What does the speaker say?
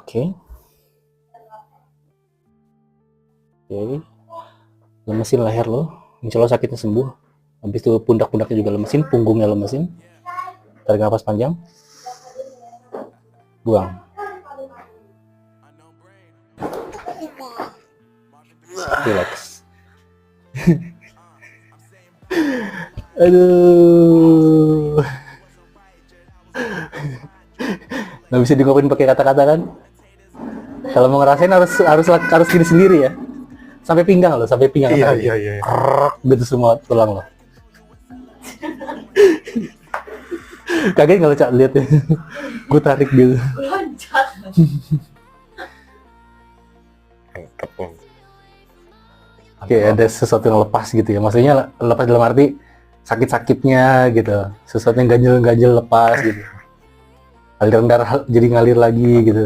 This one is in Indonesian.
Oke. Oke. Lemesin leher lo. Insya Allah sakitnya sembuh. Habis itu pundak-pundaknya juga lemesin, punggungnya lemesin. Tarik nafas panjang. Buang. Relax. Aduh. Nggak bisa diungkapin pakai kata-kata kan? Kalau mau ngerasain harus gini sendiri ya. Sampai pinggang loh, sampai pinggang. Iya. Gitu semua tulang loh. Kaget nggak lo Cak lihat ya? Gue tarik gitu. Loncat. Oke, ada sesuatu yang lepas gitu ya. Maksudnya lepas dalam arti sakit-sakitnya gitu. Sesuatu yang ganjel-ganjel lepas gitu. Aliran darah jadi ngalir lagi gitu.